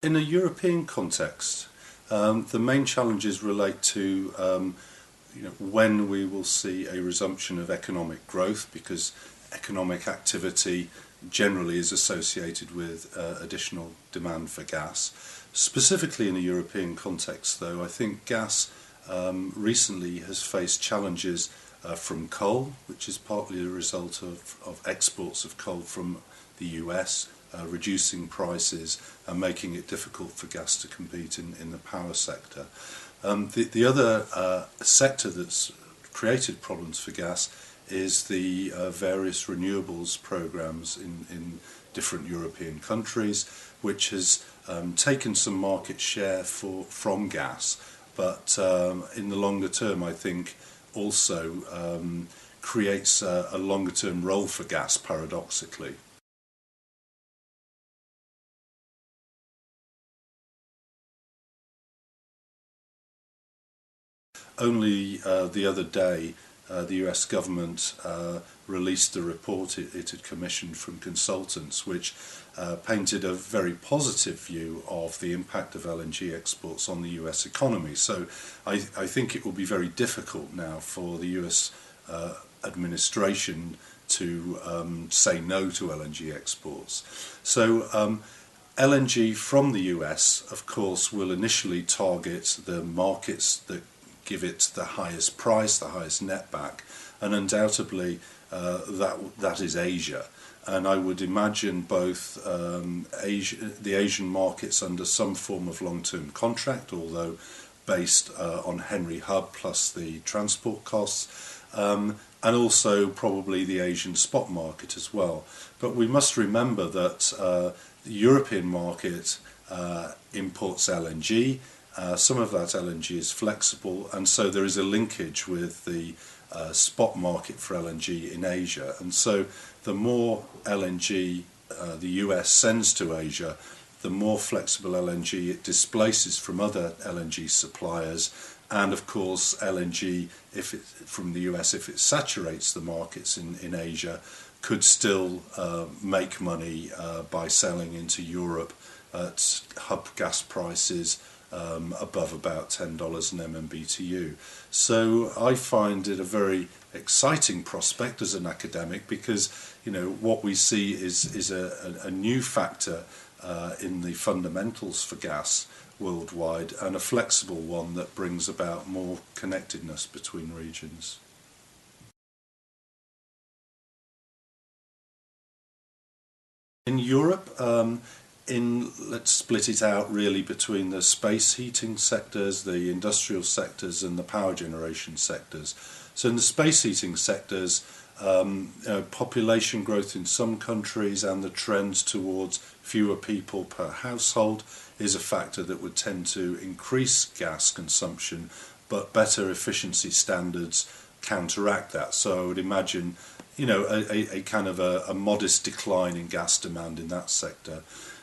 In a European context, the main challenges relate to when we will see a resumption of economic growth, because economic activity generally is associated with additional demand for gas. Specifically in a European context, though, I think gas recently has faced challenges from coal, which is partly a result of exports of coal from the US, reducing prices and making it difficult for gas to compete in the power sector. The other sector that's created problems for gas is the various renewables programs in different European countries, which has taken some market share from gas, but in the longer term I think also creates a longer term role for gas, paradoxically. Only the other day the US government released a report it had commissioned from consultants, which painted a very positive view of the impact of LNG exports on the US economy. So I think it will be very difficult now for the US administration to say no to LNG exports. So LNG from the US, of course, will initially target the markets that give it the highest price, the highest netback, and undoubtedly that is Asia. And I would imagine both the Asian markets under some form of long-term contract, although based on Henry Hub plus the transport costs, and also probably the Asian spot market as well. But we must remember that the European market imports LNG. Some of that LNG is flexible, and so there is a linkage with the spot market for LNG in Asia. And so the more LNG the US sends to Asia, the more flexible LNG it displaces from other LNG suppliers. And of course LNG, from the US, if it saturates the markets in Asia, could still make money by selling into Europe at hub gas prices above about $10 an MMBTU. So I find it a very exciting prospect as an academic, because what we see is a new factor in the fundamentals for gas worldwide, and a flexible one that brings about more connectedness between regions. In Europe, let's split it out really between the space heating sectors, the industrial sectors, and the power generation sectors. So in the space heating sectors, population growth in some countries and the trends towards fewer people per household is a factor that would tend to increase gas consumption, but better efficiency standards counteract that. So I would imagine a kind of a modest decline in gas demand in that sector.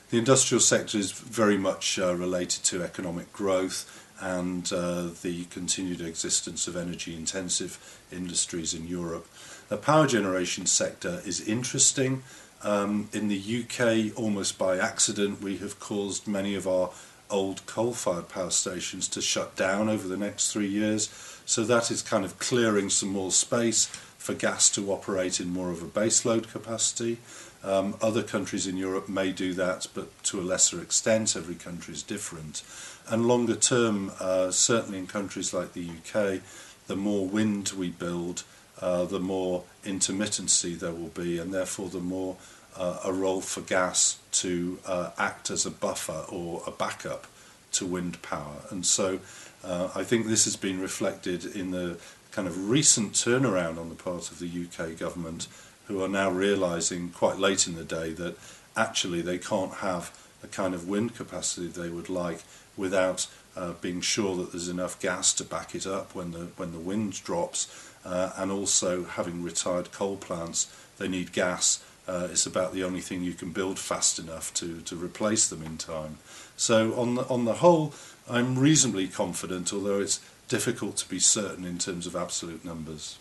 The industrial sector is very much related to economic growth and the continued existence of energy-intensive industries in Europe. The power generation sector is interesting. In the UK, almost by accident, we have caused many of our old coal-fired power stations to shut down over the next 3 years. So that is kind of clearing some more space for gas to operate in more of a baseload capacity. Other countries in Europe may do that, but to a lesser extent. Every country is different. And longer term, certainly in countries like the UK, the more wind we build, the more intermittency there will be, and therefore the more a role for gas to act as a buffer or a backup to wind power. And so I think this has been reflected in the kind of recent turnaround on the part of the UK government, who are now realising quite late in the day that actually they can't have the kind of wind capacity they would like without being sure that there's enough gas to back it up when the wind drops, and also having retired coal plants, they need gas. It's about the only thing you can build fast enough to replace them in time. So on the whole, I'm reasonably confident, although it's difficult to be certain in terms of absolute numbers.